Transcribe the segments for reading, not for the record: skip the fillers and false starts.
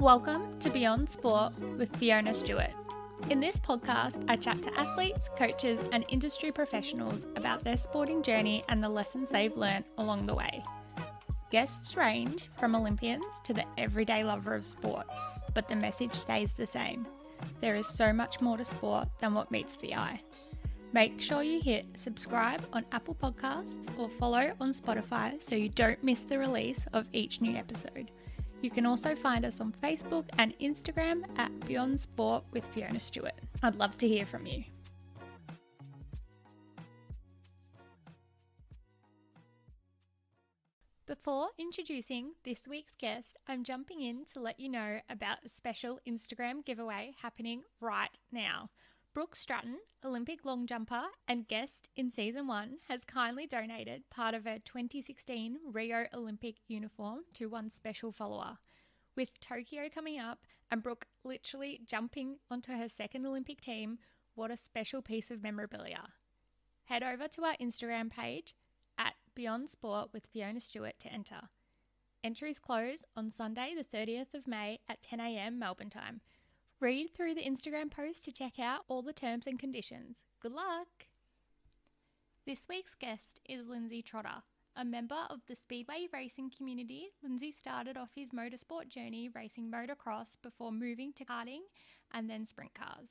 Welcome to Beyond Sport with Fiona Stewart. In this podcast, I chat to athletes, coaches, and industry professionals about their sporting journey and the lessons they've learnt along the way. Guests range from Olympians to the everyday lover of sport, but the message stays the same. There is so much more to sport than what meets the eye. Make sure you hit subscribe on Apple Podcasts or follow on Spotify so you don't miss the release of each new episode. You can also find us on Facebook and Instagram at Beyond Sport with Fiona Stewart. I'd love to hear from you. Before introducing this week's guest, I'm jumping in to let you know about a special Instagram giveaway happening right now. Brooke Stratton, Olympic long jumper and guest in Season 1, has kindly donated part of her 2016 Rio Olympic uniform to one special follower. With Tokyo coming up and Brooke literally jumping onto her second Olympic team, what a special piece of memorabilia. Head over to our Instagram page at Beyond Sport with Fiona Stewart to enter. Entries close on Sunday the 30th of May at 10 a.m. Melbourne time. Read through the Instagram post to check out all the terms and conditions. Good luck! This week's guest is Lindsay Trotter. A member of the Speedway racing community, Lindsay started off his motorsport journey racing motocross before moving to karting and then sprint cars.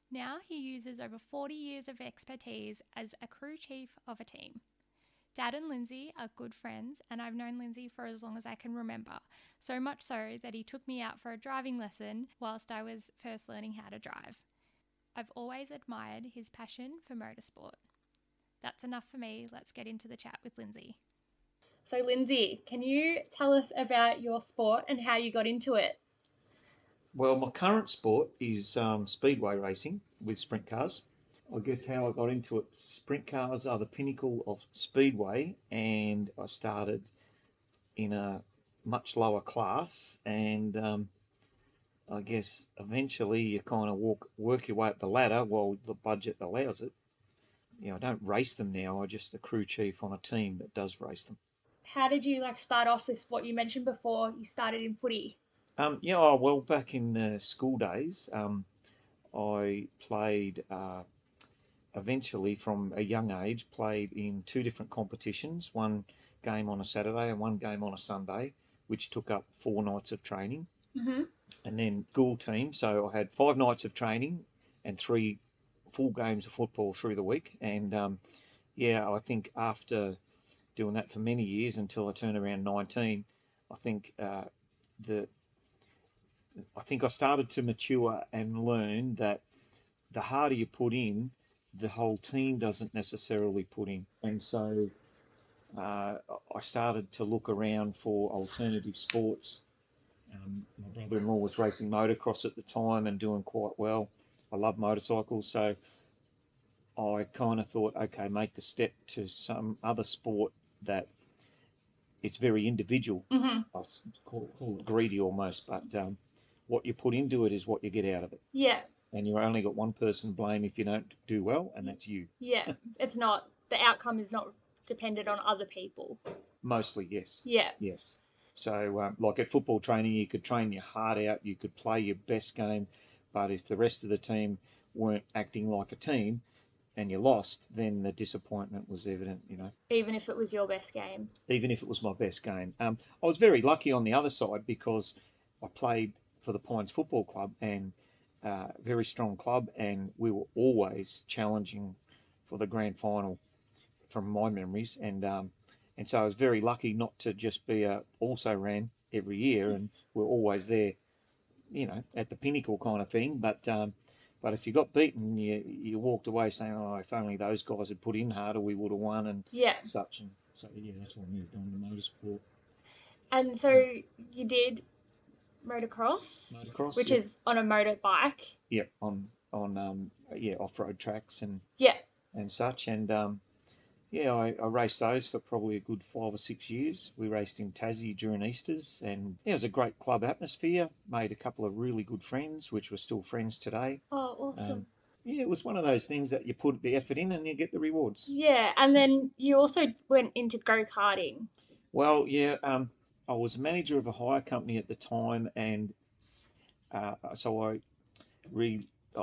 Now he uses over 40 years of expertise as a crew chief of a team. Dad and Lindsay are good friends, and I've known Lindsay for as long as I can remember, so much so that he took me out for a driving lesson whilst I was first learning how to drive. I've always admired his passion for motorsport. That's enough for me. Let's get into the chat with Lindsay. So Lindsay, can you tell us about your sport and how you got into it? Well, my current sport is speedway racing with sprint cars. I guess how I got into it, sprint cars are the pinnacle of speedway, and I started in a much lower class, and I guess eventually you kind of work your way up the ladder while the budget allows it. You know, I don't race them now, I'm just the crew chief on a team that does race them. How did you start off with what you mentioned before you started in footy? Well, back in the school days, I played eventually from a young age, played in two different competitions, one game on a Saturday and one game on a Sunday, which took up 4 nights of training. Mm-hmm. And then school team, so I had 5 nights of training and 3 full games of football through the week. And I think after doing that for many years until I turned around 19, I think I started to mature and learn that the harder you put in, the whole team doesn't necessarily put in. And so I started to look around for alternative sports. My brother-in-law was racing motocross at the time and doing quite well. I love motorcycles, so I kind of thought, okay, make the step to some other sport that it's very individual. Mm-hmm. I call it greedy almost, but what you put into it is what you get out of it. Yeah. And you've only got one person to blame if you don't do well, and that's you. Yeah. It's not, the outcome is not dependent on other people. Mostly, yes. Yeah. Yes. So, like at football training, you could train your heart out, you could play your best game, but if the rest of the team weren't acting like a team and you lost, then the disappointment was evident, you know. Even if it was your best game. Even if it was my best game. I was very lucky on the other side because I played for the Pines Football Club, and very strong club, and we were always challenging for the grand final from my memories, and so I was very lucky not to just be a also ran every year, and we're always there, you know, at the pinnacle kind of thing. But if you got beaten, you walked away saying, oh, if only those guys had put in harder, we would have won, and such. And so that's why I moved on to motorsport. And so you did motocross, which is on a motorbike. Yeah, on off-road tracks and such, and I raced those for probably a good 5 or 6 years. We raced in Tassie during Easters, and it was a great club atmosphere. Made a couple of really good friends, which were still friends today. Oh, awesome! It was one of those things that you put the effort in and you get the rewards. Yeah, and then you also went into go-karting. Well, I was a manager of a hire company at the time, and So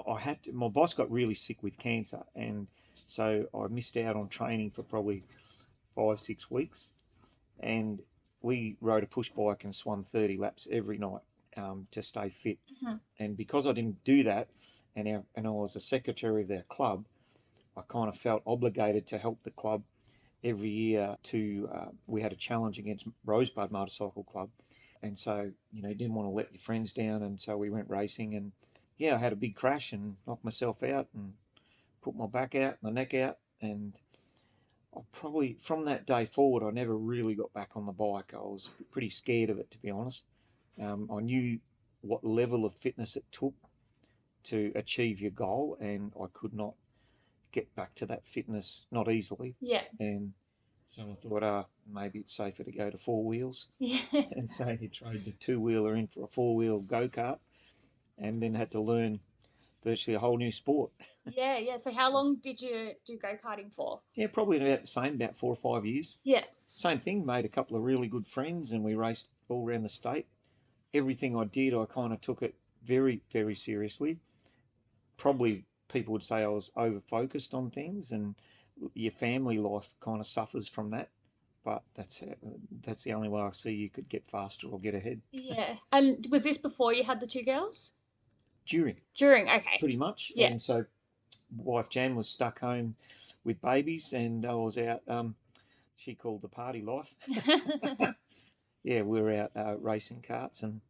I had to, my boss got really sick with cancer, and so I missed out on training for probably 5, 6 weeks. And we rode a push bike and swum 30 laps every night to stay fit. Mhm. And because I didn't do that, and I was a secretary of their club, I kind of felt obligated to help the club every year. We had a challenge against Rosebud Motorcycle Club, and so you didn't want to let your friends down, and so we went racing, and yeah, I had a big crash and knocked myself out and put my back out, my neck out, and I probably from that day forward I never really got back on the bike. I was pretty scared of it, to be honest. I knew what level of fitness it took to achieve your goal, and I could not get back to that fitness, not easily. Yeah. And so I thought, maybe it's safer to go to four wheels. Yeah. And so you trade the two wheeler in for a four-wheel go kart, and then had to learn virtually a whole new sport. Yeah, yeah. So how long did you do go-karting for? Yeah, probably about the same, about 4 or 5 years. Yeah. Same thing, made a couple of really good friends, and we raced all around the state. Everything I did, I kind of took it very, very seriously. Probably people would say I was over focused on things, and your family life kind of suffers from that. But that's the only way I see you could get faster or get ahead. Yeah. And was this before you had the two girls? During, During, okay. pretty much. Yeah. And so wife Jan was stuck home with babies, and I was out. She called the party life. Yeah, we were out racing karts and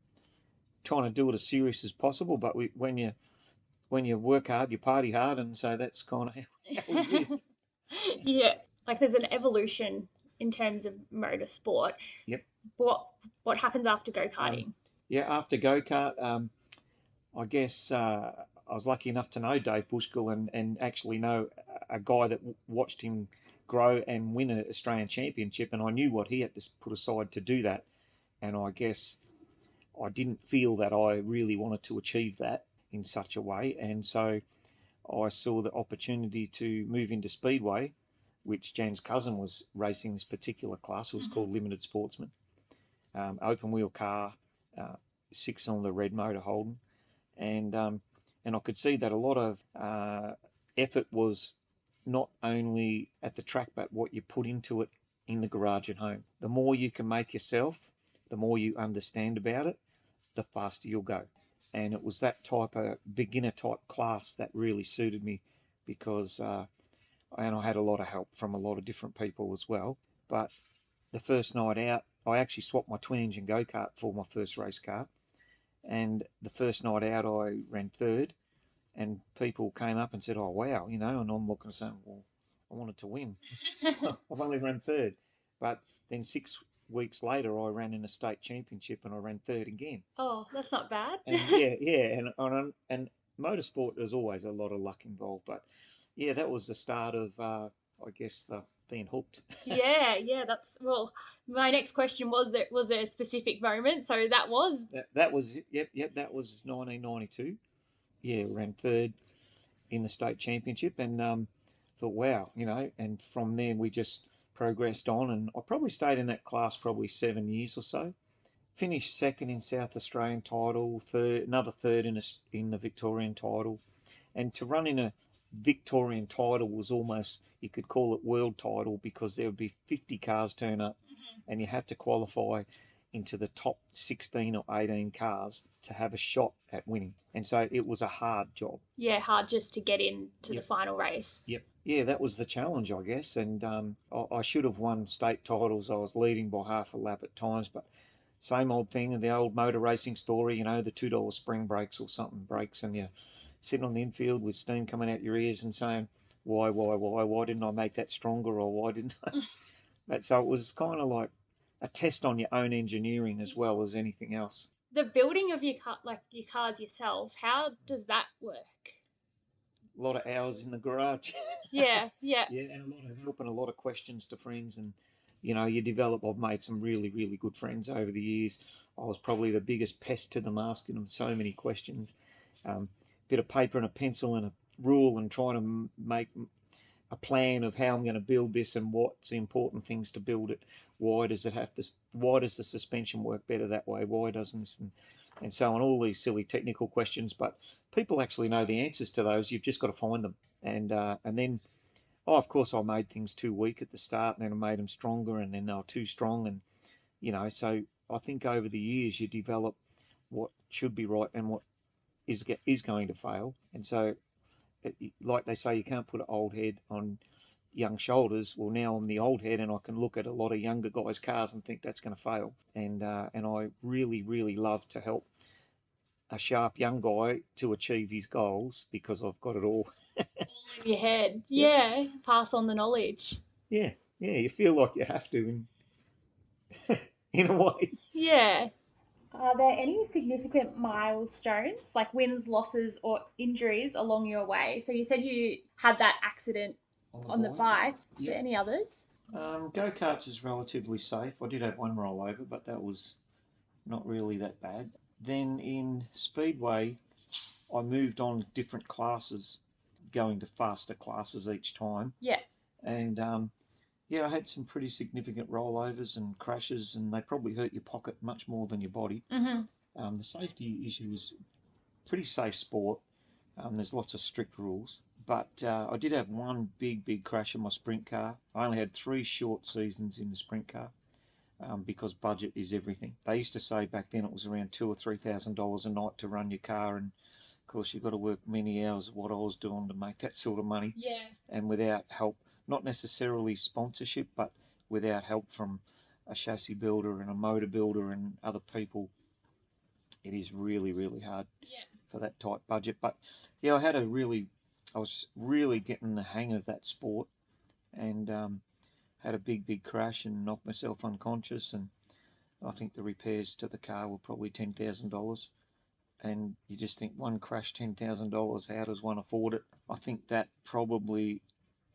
trying to do it as serious as possible. But when you work hard, you party hard, and so that's kind of how we lived. Yeah. Like there's an evolution in terms of motorsport. Yep. What what happens after Um, go-karting? yeah, after go kart, I guess I was lucky enough to know Dave Bushgill, and actually know a guy that watched him grow and win an Australian championship, and I knew what he had to put aside to do that. And I guess I didn't feel that I really wanted to achieve that in such a way, and so I saw the opportunity to move into Speedway, which Jan's cousin was racing this particular class. It was called Limited Sportsman, open wheel car, uh, 6 cylinder red motor Holden, and I could see that a lot of effort was not only at the track but what you put into it in the garage at home. The more you can make yourself, the more you understand about it, the faster you'll go. And it was that type of beginner type class that really suited me because, and I had a lot of help from a lot of different people as well. But the first night out, I actually swapped my twin engine go kart for my first race car. And the first night out, I ran third, and people came up and said, "Oh wow," and I'm looking and saying, "Well, I wanted to win. I've only run third." But then 6 weeks later, I ran in a state championship and I ran third again. Oh, that's not bad. And yeah, yeah, and motorsport, there's always a lot of luck involved. But yeah, that was the start of, I guess, the being hooked. Yeah, yeah, that's well, my next question was there a specific moment? So that was That was yep. That was 1992. Yeah, ran third in the state championship, and thought, wow, And from there we just progressed on, and I probably stayed in that class probably 7 years or so. Finished second in South Australian title, third, another third in the Victorian title, and to run in a Victorian title was almost, you could call it world title, because there would be 50 cars turn up, and you had to qualify into the top 16 or 18 cars to have a shot at winning. And so it was a hard job. yeah, hard just to get into the Yep. final race. Yep. Yeah, that was the challenge, I guess. And I should have won state titles. I was leading by half a lap at times, but same old thing, the old motor racing story, the $2 spring brakes or something breaks, and you're sitting on the infield with steam coming out your ears and saying, why didn't I make that stronger, or why didn't I? But so it was kind of like a test on your own engineering as well as anything else. The building of your car, like your cars yourself, how does that work? A lot of hours in the garage. Yeah, yeah. Yeah, and a lot of help and a lot of questions to friends, and you develop. I've made some really, really good friends over the years. I was probably the biggest pest to them, asking them so many questions. Bit of paper and a pencil and a rule, and trying to make a plan of how I'm going to build this and what's the important things to build it. Why does it have this? Why does the suspension work better that way? Why doesn't this? and so on, all these silly technical questions, but people actually know the answers to those. You've just got to find them. And then, oh, of course, I made things too weak at the start, and then I made them stronger, and then they were too strong. And, so I think over the years you develop what should be right and what is going to fail. And so, like they say, you can't put an old head on young shoulders. Well, now I'm the old head, and I can look at a lot of younger guys' cars and think that's going to fail. And I really, really love to help a sharp young guy to achieve his goals because I've got it all. In your head. Yep. Yeah. Pass on the knowledge. Yeah, yeah. You feel like you have to in a way. Yeah. Are there any significant milestones, like wins, losses, or injuries along your way? So you said you had that accident on the bike. Is there Yep. any others? Go karts is relatively safe. I did have one rollover, but that was not really that bad. Then in Speedway, I moved on different classes, going to faster classes each time. Yeah. And yeah, I had some pretty significant rollovers and crashes, and they probably hurt your pocket much more than your body. Mm-hmm. The safety issue is pretty safe sport. There's lots of strict rules. But I did have one big crash in my sprint car. I only had 3 short seasons in the sprint car because budget is everything. They used to say back then it was around $2,000 or $3,000 a night to run your car, and of course you've got to work many hours of what I was doing to make that sort of money. Yeah. And without help, not necessarily sponsorship, but without help from a chassis builder and a motor builder and other people, it is really hard for that tight budget. But yeah, I was really getting the hang of that sport, and had a big crash and knocked myself unconscious. And I think the repairs to the car were probably $10,000. And you just think, one crash, $10,000, how does one afford it? I think that probably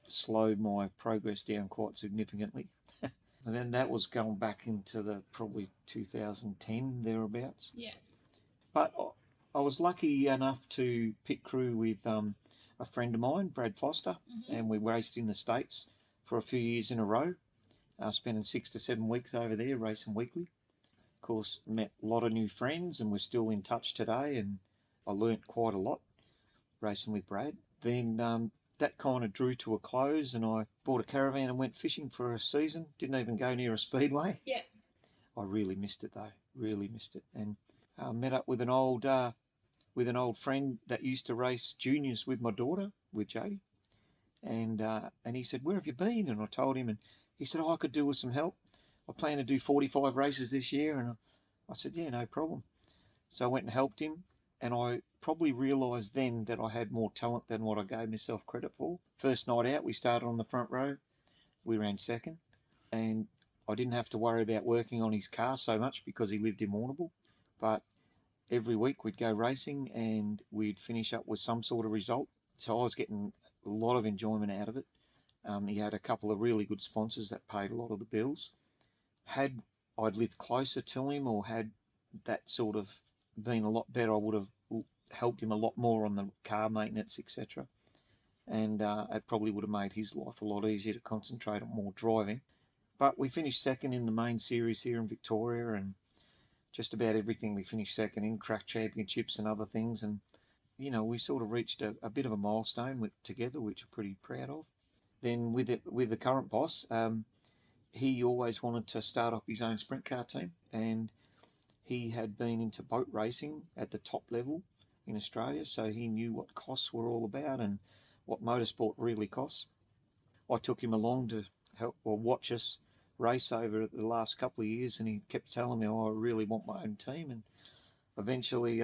slowed my progress down quite significantly. And then that was going back into the probably 2010 thereabouts. Yeah. But I was lucky enough to pit crew with a friend of mine, Brad Foster, and we raced in the States for a few years in a row, spending 6 to 7 weeks over there racing weekly. Of course, met a lot of new friends, and we're still in touch today, and I learnt quite a lot racing with Brad. Then that kind of drew to a close, and I bought a caravan and went fishing for a season. Didn't even go near a speedway. Yeah. I really missed it though, really missed it. And met up with an old friend that used to race juniors with my daughter, with Jody, and he said, "Where have you been?" And I told him, and he said, "Oh, I could do with some help. I plan to do 45 races this year." And I said, "Yeah, no problem." So I went and helped him, and I probably realised then that I had more talent than what I gave myself credit for. First night out, we started on the front row. We ran second, and I didn't have to worry about working on his car so much because he lived in Warrnambool. But every week we'd go racing and we'd finish up with some sort of result. So I was getting a lot of enjoyment out of it. He had a couple of really good sponsors that paid a lot of the bills. Had I'd lived closer to him, or had that sort of been a lot better, I would have helped him a lot more on the car maintenance, etc. And it probably would have made his life a lot easier to concentrate on more driving. But we finished second in the main series here in Victoria, and just about everything we finished second in, craft championships and other things. And we sort of reached a bit of a milestone together, which I'm pretty proud of. Then with the current boss, he always wanted to start up his own sprint car team, and he had been into boat racing at the top level in Australia, so he knew what costs were all about and what motorsport really costs. I took him along to help or watch us race over the last couple of years, and he kept telling me, "Oh, I really want my own team," and eventually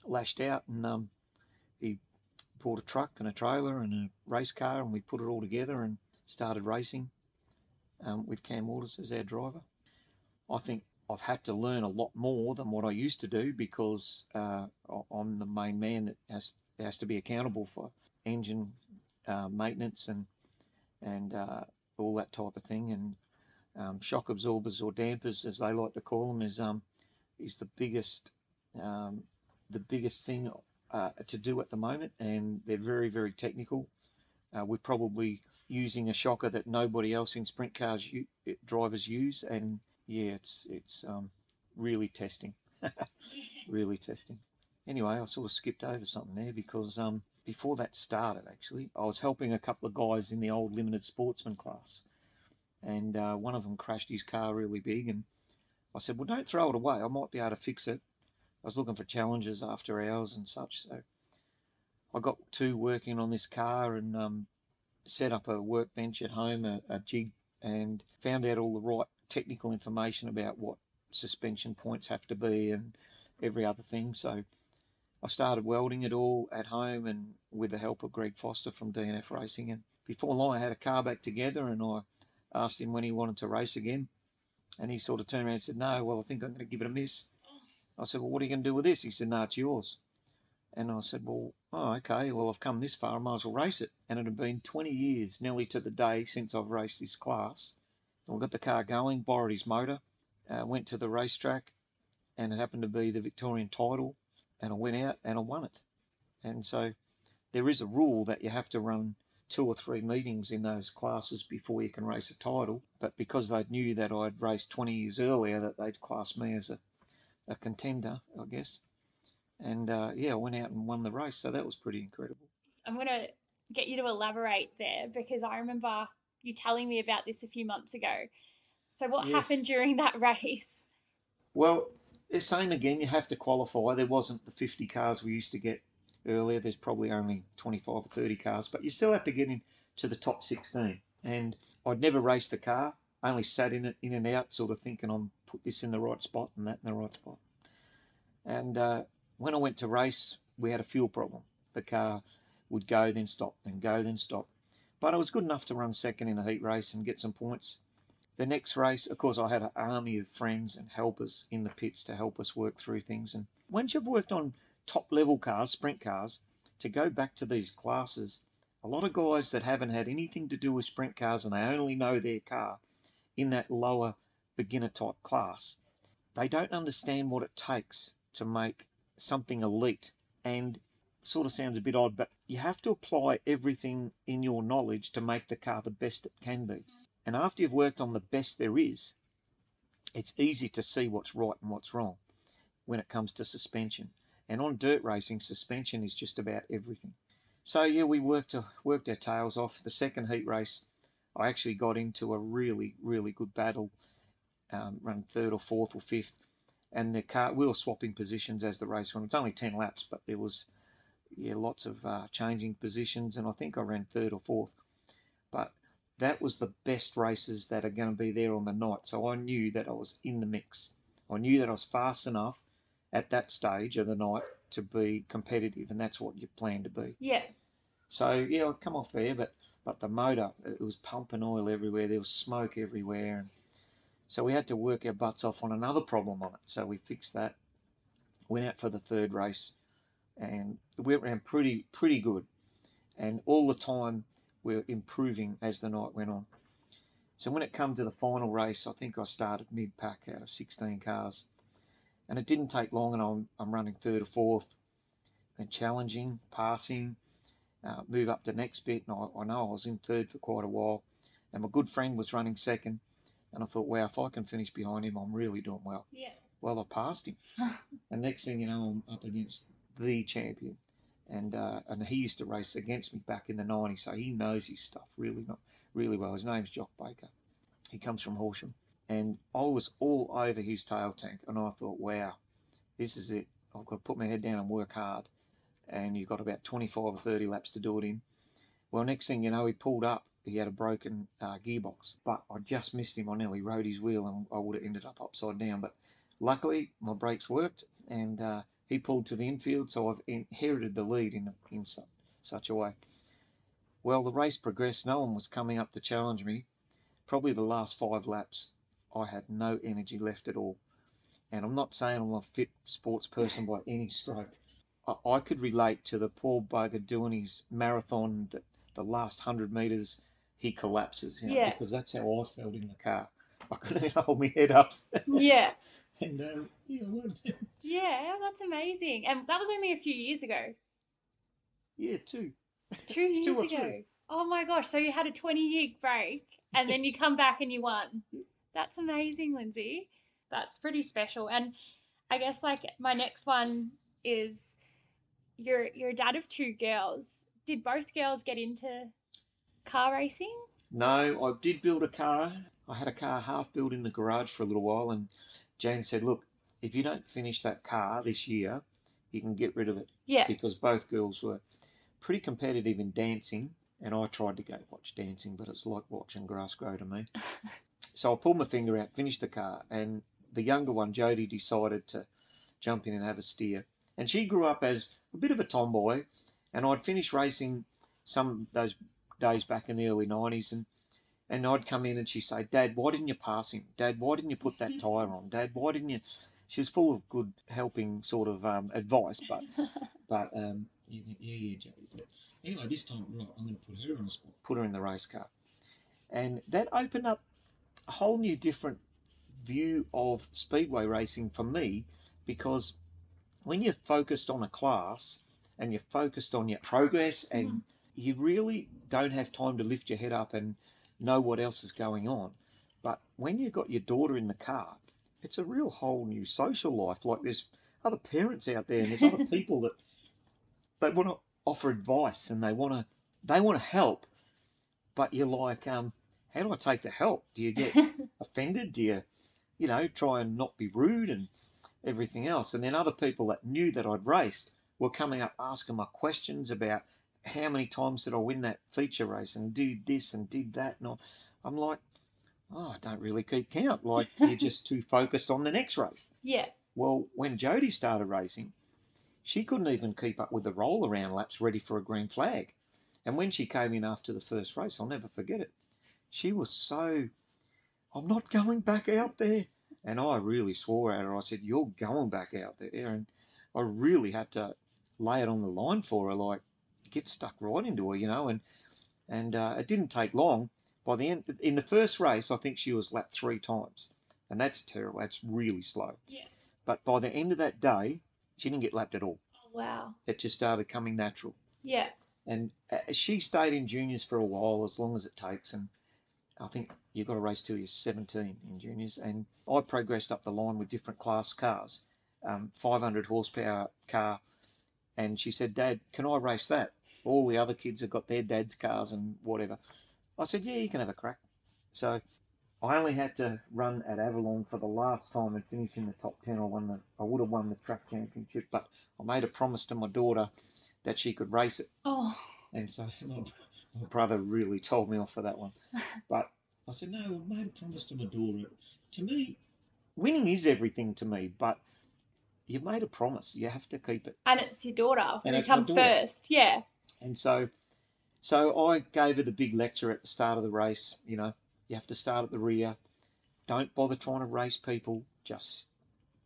lashed out, and he bought a truck and a trailer and a race car, and we put it all together and started racing with Cam Waters as our driver. I think I've had to learn a lot more than what I used to do because I'm the main man that has to be accountable for engine maintenance and all that type of thing. And shock absorbers, or dampers as they like to call them, is the biggest thing to do at the moment, and they're very technical. We're probably using a shocker that nobody else in sprint cars drivers use, and yeah, it's really testing. Really testing. Anyway, I sort of skipped over something there because before that started, actually, I was helping a couple of guys in the old limited sportsman class, and one of them crashed his car really big, and I said, well, don't throw it away. I might be able to fix it. I was looking for challenges after hours and such, so I got to working on this car and set up a workbench at home, a jig, and found out all the right technical information about what suspension points have to be and every other thing. So I started welding it all at home and with the help of Greg Foster from DNF Racing. And before long, I had a car back together, and I asked him when he wanted to race again. And he sort of turned around and said, no, well, I think I'm going to give it a miss. I said, well, what are you going to do with this? He said, no, it's yours. And I said, well, oh, okay, well, I've come this far, I might as well race it. And it had been 20 years, nearly to the day, since I've raced this class. I got the car going, borrowed his motor, went to the racetrack, and it happened to be the Victorian title. And I went out and I won it. And so there is a rule that you have to run 2 or 3 meetings in those classes before you can race a title. But because they knew that I'd raced 20 years earlier, that they'd class me as a contender, I guess. And yeah, I went out and won the race, so that was pretty incredible. I'm going to get you to elaborate there because I remember you telling me about this a few months ago. So, what happened during that race? Well, the same again, you have to qualify. There wasn't the 50 cars we used to get earlier. There's probably only 25 or 30 cars, but you still have to get into the top 16. And I'd never raced the car, only sat in it, in and out, sort of thinking I'm put this in the right spot and that in the right spot. And when I went to race, we had a fuel problem. The car would go, then stop, then go, then stop. But I was good enough to run second in a heat race and get some points. The next race, of course, I had an army of friends and helpers in the pits to help us work through things. And once you've worked on top level cars, sprint cars, to go back to these classes, a lot of guys that haven't had anything to do with sprint cars and they only know their car in that lower beginner type class, they don't understand what it takes to make something elite. And sort of sounds a bit odd, but you have to apply everything in your knowledge to make the car the best it can be. And after you've worked on the best there is, it's easy to see what's right and what's wrong when it comes to suspension. And on dirt racing, suspension is just about everything. So yeah, we worked our tails off. The second heat race, I actually got into a really, really good battle, run third or fourth or fifth. And we were swapping positions as the race went. It's only 10 laps, but there was lots of changing positions, and I think I ran third or fourth. But that was the best races that are going to be there on the night. So I knew that I was in the mix. I knew that I was fast enough at that stage of the night to be competitive, and that's what you plan to be. Yeah. So yeah, I come off there, but the motor, it was pumping oil everywhere. There was smoke everywhere, and so we had to work our butts off on another problem on it. So we fixed that. Went out for the third race, and we ran pretty good. And all the time we were improving as the night went on. So when it come to the final race, I think I started mid-pack out of 16 cars. And it didn't take long, and I'm running third or fourth and challenging, passing, move up the next bit. And I know I was in third for quite a while. And my good friend was running second. And I thought, wow, if I can finish behind him, I'm really doing well. Yeah. Well, I passed him. And next thing you know, I'm up against the champion. And he used to race against me back in the 90s, so he knows his stuff really well. His name's Jock Baker. He comes from Horsham. And I was all over his tail tank, and I thought, wow, this is it. I've got to put my head down and work hard. And you've got about 25 or 30 laps to do it in. Well, next thing you know, he pulled up. He had a broken gearbox, but I just missed him. I nearly rode his wheel, and I would have ended up upside down. But luckily, my brakes worked, and he pulled to the infield, so I've inherited the lead in such a way. Well, the race progressed. No one was coming up to challenge me. Probably the last 5 laps, I had no energy left at all. And I'm not saying I'm a fit sports person by any stroke. I could relate to the poor bugger doing his marathon, the last 100 metres, he collapses, because that's how I felt in the car. I couldn't even hold my head up. Yeah. And I won. Yeah, that's amazing. And that was only a few years ago. Yeah, 2. 2 years 2 or ago. 3. Oh my gosh. So you had a 20-year break and then you come back and you won. That's amazing, Lindsay. That's pretty special. And I guess like my next one is you're a dad of two girls. Did both girls get into car racing? No, I did build a car. I had a car half built in the garage for a little while, and Jan said, "Look, if you don't finish that car this year, you can get rid of it." Yeah. Because both girls were pretty competitive in dancing, and I tried to go watch dancing, but it's like watching grass grow to me. So I pulled my finger out, finished the car, and the younger one, Jodie, decided to jump in and have a steer. And she grew up as a bit of a tomboy, and I'd finished racing some of those days back in the early 90s, and I'd come in and she'd say, "Dad, why didn't you pass him? Dad, why didn't you put that tyre on? Dad, why didn't you?" She was full of good, helping sort of advice, but you think, yeah, Jodie. But anyway, this time, right, I'm going to put her on the spot, put her in the race car. And that opened up a whole new different view of speedway racing for me, because when you're focused on a class and you're focused on your progress and you really don't have time to lift your head up and know what else is going on. But when you've got your daughter in the car, it's a real whole new social life. Like there's other parents out there and there's other people that they want to offer advice and they want to help, but you're like, how do I take the help? Do you get offended? Do you try and not be rude and everything else? And then other people that knew that I'd raced were coming up asking my questions about how many times did I win that feature race and did this and did that. And I'm like, oh, I don't really keep count. Like, you're just too focused on the next race. Yeah. Well, when Jodie started racing, she couldn't even keep up with the roll around laps ready for a green flag. And when she came in after the first race, I'll never forget it. She was so, "I'm not going back out there." And I really swore at her. I said, "You're going back out there." And I really had to lay it on the line for her, like get stuck right into her. And it didn't take long. By the end, in the first race, I think she was lapped 3 times. And that's terrible. That's really slow. Yeah. But by the end of that day, she didn't get lapped at all. Oh, wow. It just started coming natural. Yeah. And she stayed in juniors for a while, as long as it takes. And I think you've got to race till you're 17 in juniors. And I progressed up the line with different class cars, 500 horsepower car. And she said, "Dad, can I race that? All the other kids have got their dad's cars and whatever." I said, "Yeah, you can have a crack." So I only had to run at Avalon for the last time and finish in the top 10. I would have won the track championship, but I made a promise to my daughter that she could race it. Oh. And so my brother really told me off for that one. But I said, "No, I made a promise to my daughter." To me, winning is everything to me, but you've made a promise. You have to keep it. And it's your daughter And who it's my comes daughter. first. Yeah. And so I gave her the big lecture at the start of the race. You have to start at the rear. Don't bother trying to race people. Just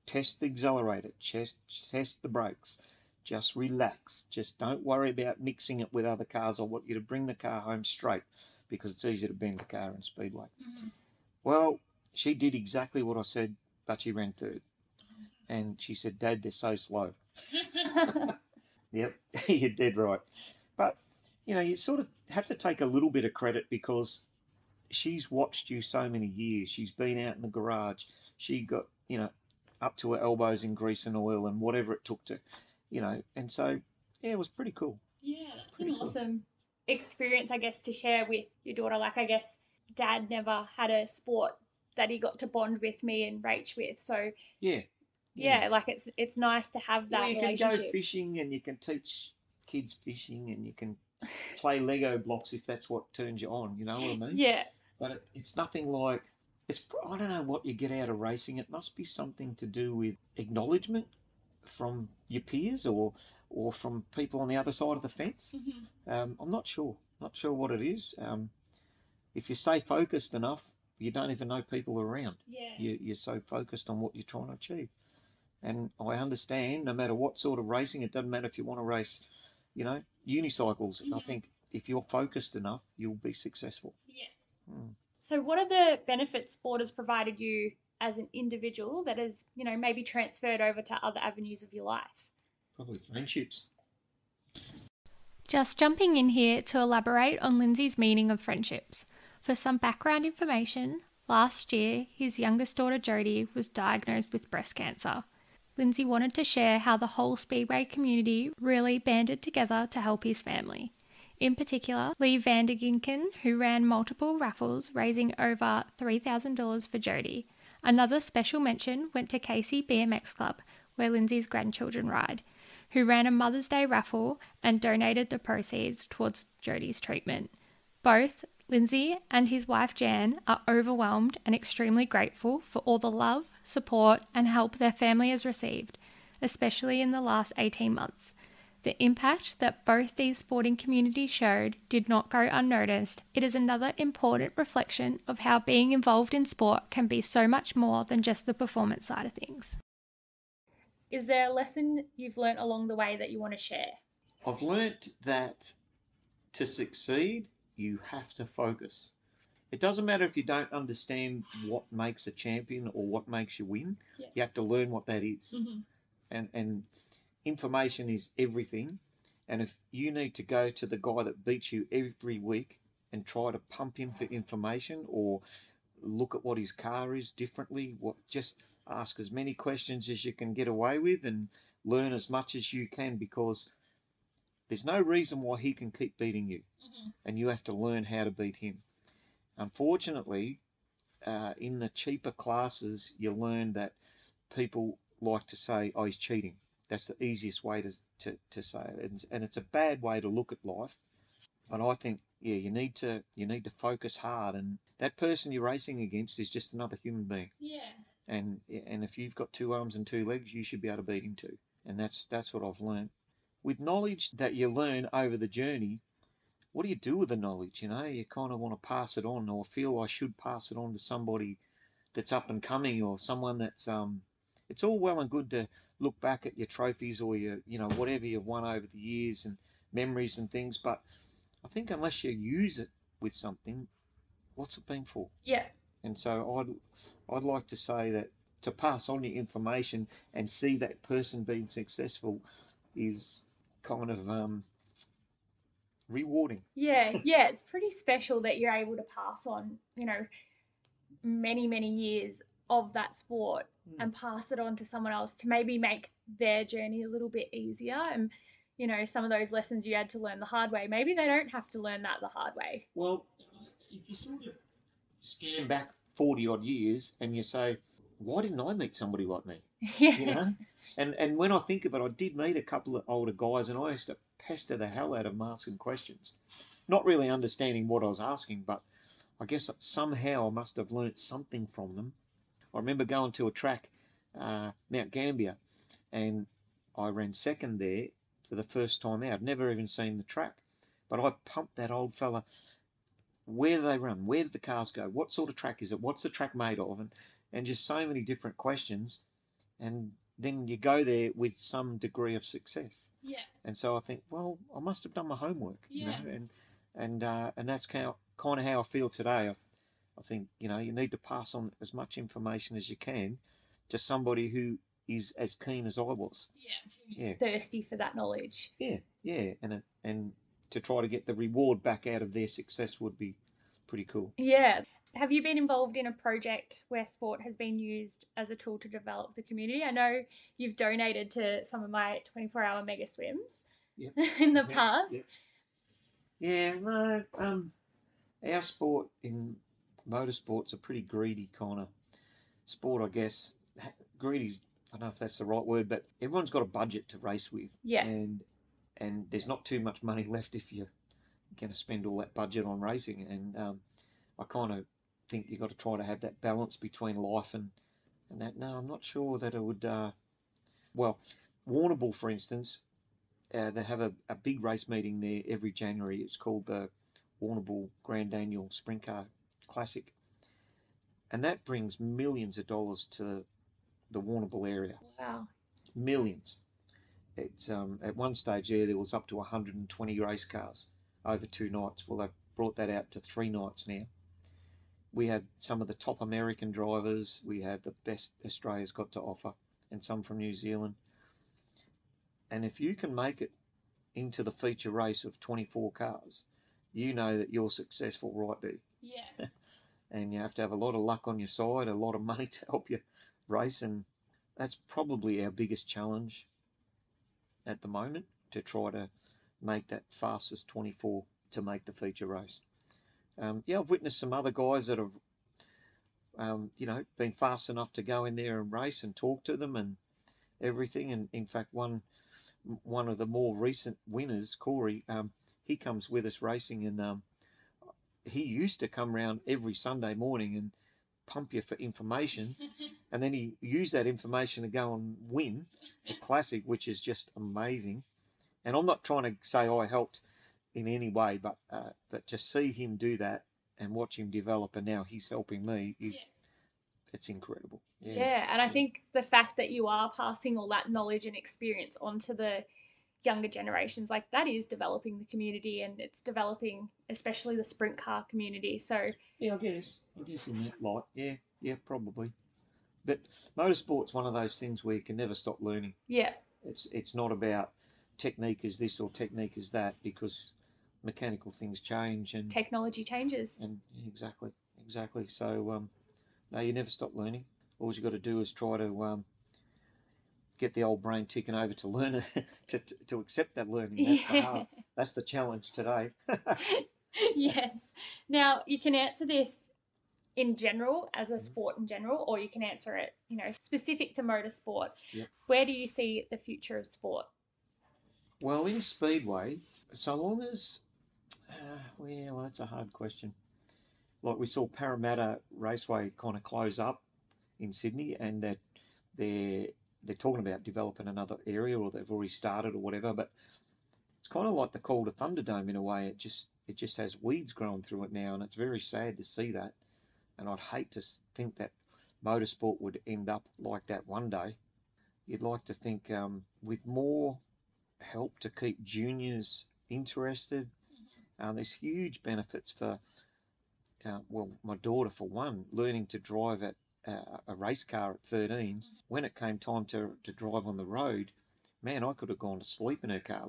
test the accelerator. Test the brakes. Just relax. Just don't worry about mixing it with other cars. I want you to bring the car home straight, because it's easy to bend the car in speedway. Mm-hmm. Well, she did exactly what I said, but she ran third. And she said, "Dad, they're so slow." Yep, you're dead right. But, you sort of have to take a little bit of credit, because she's watched you so many years. She's been out in the garage. She got, up to her elbows in grease and oil and whatever it took to, and so, yeah, it was pretty cool. Yeah, that's an awesome experience, I guess, to share with your daughter. Like, I guess Dad never had a sport that he got to bond with me and Rach with. So, Yeah. like it's nice to have that Well, you can relationship. go fishing and you can teach kids fishing and you can play Lego blocks if that's what turns you on, you know what I mean? Yeah. But it's nothing like, I don't know what you get out of racing. It must be something to do with acknowledgement from your peers or from people on the other side of the fence. Mm-hmm. I'm not sure what it is. If you stay focused enough, you don't even know people are around. Yeah. You're so focused on what you're trying to achieve. And I understand, no matter what sort of racing, it doesn't matter if you want to race, unicycles. Mm-hmm. I think if you're focused enough, you'll be successful. Yeah. So what are the benefits sport has provided you as an individual that has, maybe transferred over to other avenues of your life? Probably friendships. Just jumping in here to elaborate on Lindsay's meaning of friendships. For some background information, last year his youngest daughter Jodie was diagnosed with breast cancer. Lindsay wanted to share how the whole Speedway community really banded together to help his family. In particular, Lee Vanderginken, who ran multiple raffles, raising over $3,000 for Jody. Another special mention went to Casey BMX Club, where Lindsay's grandchildren ride, who ran a Mother's Day raffle and donated the proceeds towards Jody's treatment. Both Lindsay and his wife Jan are overwhelmed and extremely grateful for all the love, support and help their family has received, especially in the last 18 months. The impact that both these sporting communities showed did not go unnoticed. It is another important reflection of how being involved in sport can be so much more than just the performance side of things. Is there a lesson you've learnt along the way that you want to share? I've learnt that to succeed, you have to focus. It doesn't matter if you don't understand what makes a champion or what makes you win. Yeah. You have to learn what that is. Mm-hmm. And information is everything. And if you need to go to the guy that beats you every week and try to pump him for information or look at what his car is differently, just ask as many questions as you can get away with and learn as much as you can, because there's no reason why he can keep beating you. Mm-hmm. And you have to learn how to beat him. Unfortunately, in the cheaper classes, you learn that people like to say, oh, he's cheating. That's the easiest way to say it. And it's a bad way to look at life. But I think, yeah, you need to focus hard. And that person you're racing against is just another human being. Yeah. And if you've got 2 arms and 2 legs, you should be able to beat him too. And that's what I've learned. With knowledge that you learn over the journey, what do you do with the knowledge? You know, you kind of want to pass it on, or feel I should pass it on to somebody that's up and coming, or someone that's it's all well and good to look back at your trophies or your, whatever you've won over the years and memories and things, but I think unless you use it with something, what's it been for? Yeah. And so I'd like to say that to pass on your information and see that person being successful is kind of rewarding. Yeah, it's pretty special that you're able to pass on, many, many years of that sport and pass it on to someone else to maybe make their journey a little bit easier. And, some of those lessons you had to learn the hard way, maybe they don't have to learn that the hard way. Well, if you sort of scan back 40 odd years and you say, why didn't I meet somebody like me? Yeah. And when I think of it, I did meet a couple of older guys and I used to pester the hell out of them asking questions. Not really understanding what I was asking, but I guess somehow I must have learnt something from them. I remember going to a track, Mount Gambier, and I ran second there for the first time out. Never even seen the track. But I pumped that old fella. Where do they run? Where do the cars go? What sort of track is it? What's the track made of? And just so many different questions. And then you go there with some degree of success. Yeah. And so I think, well, I must have done my homework, Yeah. and that's kind of how I feel today. I think, you need to pass on as much information as you can to somebody who is as keen as I was. Yeah. Thirsty for that knowledge. Yeah, and to try to get the reward back out of their success would be pretty cool. Yeah. Have you been involved in a project where sport has been used as a tool to develop the community? I know you've donated to some of my 24-hour mega swims in the past. Yeah, no, our sport in motorsport's a pretty greedy kind of sport, I guess. Greedy's, I don't know if that's the right word, but everyone's got a budget to race with. Yeah. And there's not too much money left if you're going to spend all that budget on racing. And I kind of think you've got to try to have that balance between life and that. No, I'm not sure that it would. Well, Warrnambool, for instance, they have a big race meeting there every January. It's called the Warrnambool Grand Annual Sprint Car Classic. And that brings millions of dollars to the Warrnambool area. Wow. Millions. It's at one stage there was up to 120 race cars over 2 nights. Well, they've brought that out to 3 nights now. We have some of the top American drivers. We have the best Australia's got to offer, and some from New Zealand. And if you can make it into the feature race of 24 cars, you know that you're successful right there. Yeah. And you have to have a lot of luck on your side, a lot of money to help you race, and that's probably our biggest challenge at the moment, to try to make that fastest 24 to make the feature race. Yeah, I've witnessed some other guys that have, been fast enough to go in there and race and talk to them and everything. And in fact, one of the more recent winners, Corey, he comes with us racing, and he used to come around every Sunday morning and pump you for information, and then he used that information to go and win the classic, which is just amazing. And I'm not trying to say I helped in any way, but to see him do that and watch him develop, and now he's helping me, it's incredible. Yeah, and I think the fact that you are passing all that knowledge and experience onto the younger generations, like that is developing the community, and it's developing especially the sprint car community. So Yeah, I guess in that light, yeah, probably. But motorsport's one of those things where you can never stop learning. yeah, It's not about technique is this or technique is that, because mechanical things change, and technology changes. exactly. So no, you never stop learning. All you got to do is try to get the old brain ticking over to learn it, to accept that learning. Yeah. That's the challenge today. Yes. Now you can answer this in general, as a sport in general, or you can answer it, specific to motorsport. Yep. Where do you see the future of sport? Well, in Speedway, so long as, well, that's a hard question. Like we saw Parramatta Raceway kind of close up in Sydney, and that they're talking about developing another area, or they've already started or whatever. But it's kind of like the Calder Thunderdome in a way. It just has weeds growing through it now, and it's very sad to see that. And I'd hate to think that motorsport would end up like that one day. You'd like to think, with more help to keep juniors interested, there's huge benefits for, well, my daughter for one, learning to drive at a race car at 13. When it came time to drive on the road, man, I could have gone to sleep in her car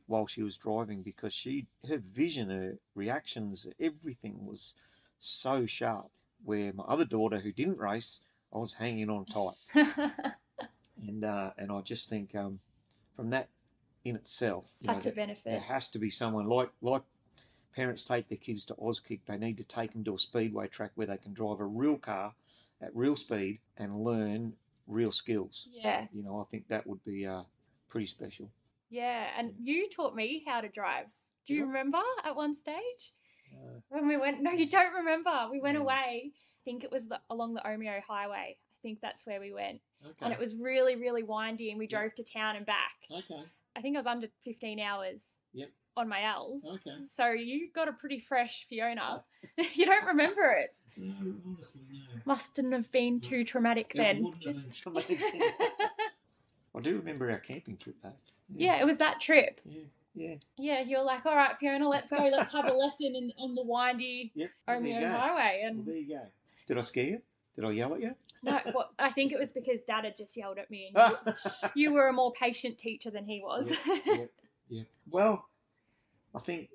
while she was driving, because her vision, her reactions, everything was so sharp. Where my other daughter, who didn't race, I was hanging on tight. And I just think, from that in itself, That's a benefit. There has to be someone like parents take their kids to Auskick. They need to take them to a speedway track where they can drive a real car at real speed and learn real skills. Yeah. I think that would be pretty special. Yeah, and you taught me how to drive. Do you remember at one stage? When we went, no, you don't remember. We went away. I think it was along the Omeo Highway. I think that's where we went. Okay. And it was really, really windy, and we drove to town and back. Okay. I think I was under 15 hours. Yep. On my L's. Okay. So you got a pretty fresh Fiona. You don't remember it. No, honestly, no. Mustn't have been too traumatic then. Wouldn't have been traumatic. I do remember our camping trip back. Yeah, it was that trip. Yeah. Yeah, you're like, all right, Fiona, let's go. Let's have a lesson on the windy Omeo Highway. And well, there you go. Did I scare you? Did I yell at you? No, well, I think it was because Dad had just yelled at me, and you were a more patient teacher than he was. Yeah. Well, I think,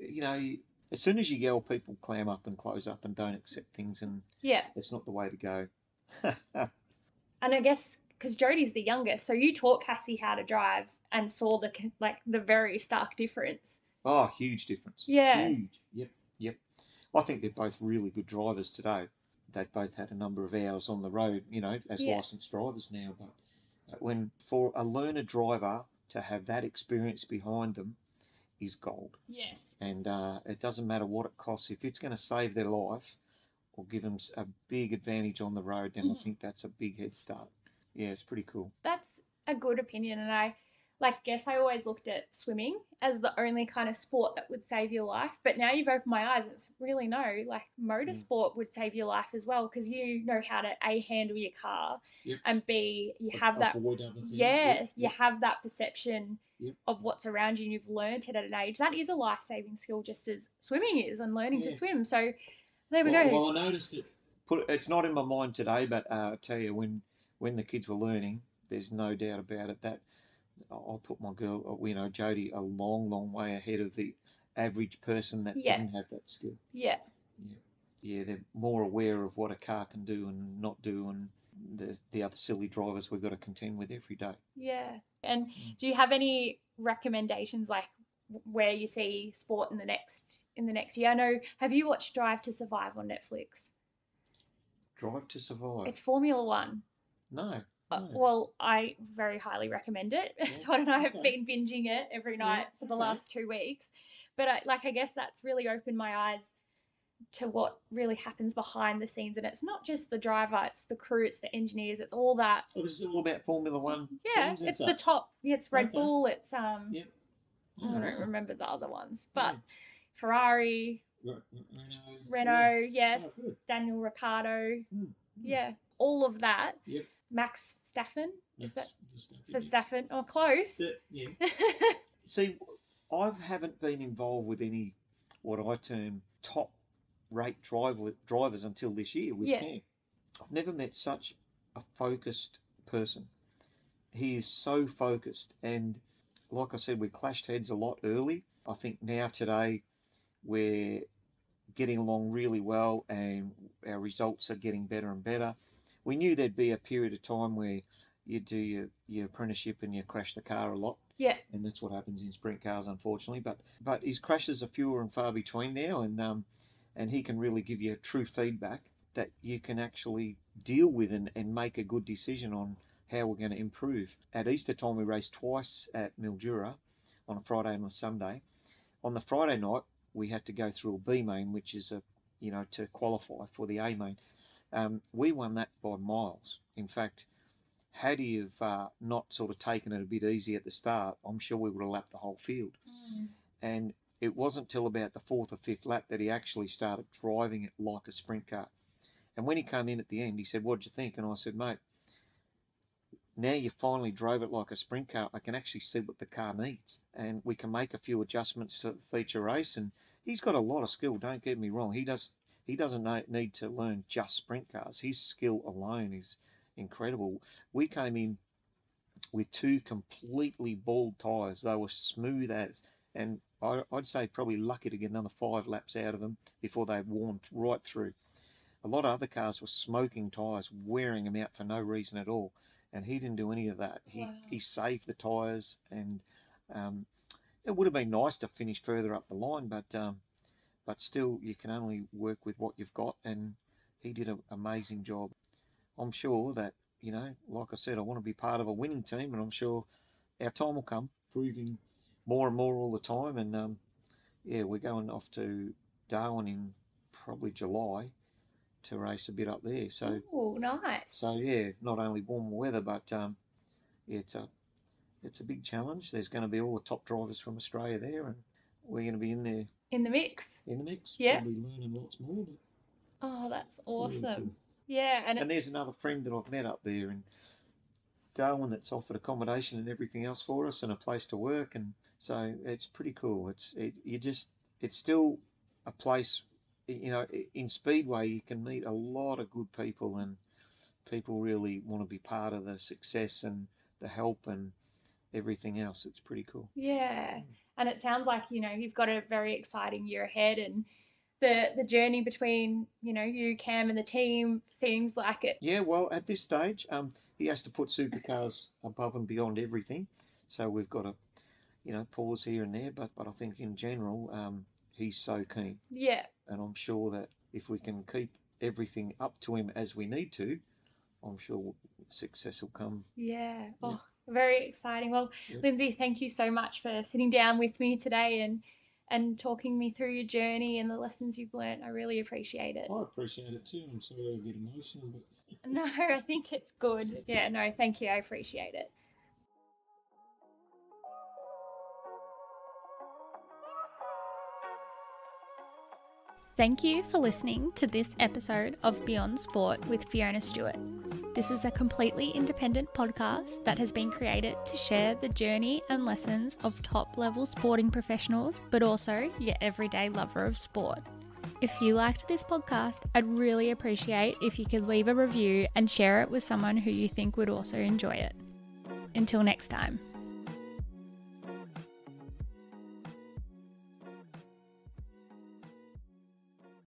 as soon as you yell, people clam up and close up and don't accept things, and it's not the way to go. And I guess because Jodie's the youngest, so you taught Cassie how to drive and saw the very stark difference. Oh, huge difference. Yeah. Huge. Yep. I think they're both really good drivers today. They've both had a number of hours on the road, as licensed drivers now. But for a learner driver to have that experience behind them is gold. Yes. And it doesn't matter what it costs. If it's going to save their life or give them a big advantage on the road, then I think that's a big head start. Yeah, it's pretty cool. That's a good opinion, and I guess I always looked at swimming as the only kind of sport that would save your life. But now you've opened my eyes, and it's really motorsport would save your life as well, because you know how to A, handle your car, and B, you have that. Avoid other things. You have that perception of what's around you, and you've learned it at an age. That is a life-saving skill, just as swimming is, and learning to swim. So there we go. Well, I noticed it. It's not in my mind today, but I tell you, when the kids were learning, there's no doubt about it that I'll put my girl, Jodie, a long, long way ahead of the average person that didn't have that skill. Yeah. Yeah, they're more aware of what a car can do and not do, and the other silly drivers we've got to contend with every day. Yeah. And do you have any recommendations, like where you see sport in the next year? I know, have you watched Drive to Survive on Netflix? Drive to Survive? It's Formula One. No. Well, I very highly recommend it. Yeah. Todd and I have been binging it every night for the last 2 weeks. But I guess that's really opened my eyes to what really happens behind the scenes. And it's not just the driver, it's the crew, it's the engineers, it's all that. Oh, this is all about Formula One teams and it's stuff? the top. Yeah, it's Red Bull. It's Yep. I don't remember the other ones, but Ferrari, Renault, yes, Daniel Ricciardo, all of that. Yep. Max Verstappen, is that Verstappen? Oh, close. Yeah. See, I haven't been involved with any what I term top rate drivers until this year with Cam. I've never met such a focused person. He is so focused, and like I said, we clashed heads a lot early. I think now today we're getting along really well, and our results are getting better and better. We knew there'd be a period of time where you do your apprenticeship and you crash the car a lot. Yeah. And that's what happens in sprint cars, unfortunately. But his crashes are fewer and far between now, and he can really give you true feedback that you can actually deal with and make a good decision on how we're going to improve. At Easter time, we raced twice at Mildura on a Friday and a Sunday. On the Friday night, we had to go through a B main, which is to qualify for the A main. We won that by miles. In fact, had he have not sort of taken it a bit easy at the start, I'm sure we would have lapped the whole field. And it wasn't till about the 4th or 5th lap that he actually started driving it like a sprint car. And when he came in at the end, he said, "What'd you think?" And I said, "Mate, now you finally drove it like a sprint car, I can actually see what the car needs. And we can make a few adjustments to the feature race." And he's got a lot of skill, don't get me wrong. He doesn't need to learn just sprint cars. His skill alone is incredible. We came in with 2 completely bald tyres. They were smooth as, and I'd say probably lucky to get another 5 laps out of them before they worn right through. A lot of other cars were smoking tyres, wearing them out for no reason at all, and he didn't do any of that. He saved the tyres, and it would have been nice to finish further up the line, but still, you can only work with what you've got, and he did an amazing job. I'm sure that, like I said, I want to be part of a winning team, and I'm sure our time will come, proving more and more all the time. And we're going off to Darwin in probably July to race a bit up there. So, nice. So not only warm weather, but it's a big challenge. There's going to be all the top drivers from Australia there, and we're going to be in there. In the mix. Yeah. Probably learning lots more. Oh, that's awesome. Really cool. Yeah. And there's another friend that I've met up there in Darwin that's offered accommodation and everything else for us and a place to work. And so it's pretty cool. It's still a place, in Speedway you can meet a lot of good people, and people really want to be part of the success and the help and everything else. It's pretty cool. Yeah. And it sounds like, you've got a very exciting year ahead, and the journey between, you, Cam, and the team seems like it. Yeah, well, at this stage, he has to put supercars above and beyond everything. So we've got to, pause here and there. But I think in general, he's so keen. Yeah. And I'm sure that if we can keep everything up to him as we need to, I'm sure success will come. Yeah. Oh, very exciting. Well, Lindsay, thank you so much for sitting down with me today and talking me through your journey and the lessons you've learnt. I really appreciate it. I appreciate it too. I'm sorry I get emotional, but no, I think it's good. Yeah, no, thank you. I appreciate it. Thank you for listening to this episode of Beyond Sport with Fiona Stewart. This is a completely independent podcast that has been created to share the journey and lessons of top-level sporting professionals, but also your everyday lover of sport. If you liked this podcast, I'd really appreciate if you could leave a review and share it with someone who you think would also enjoy it. Until next time.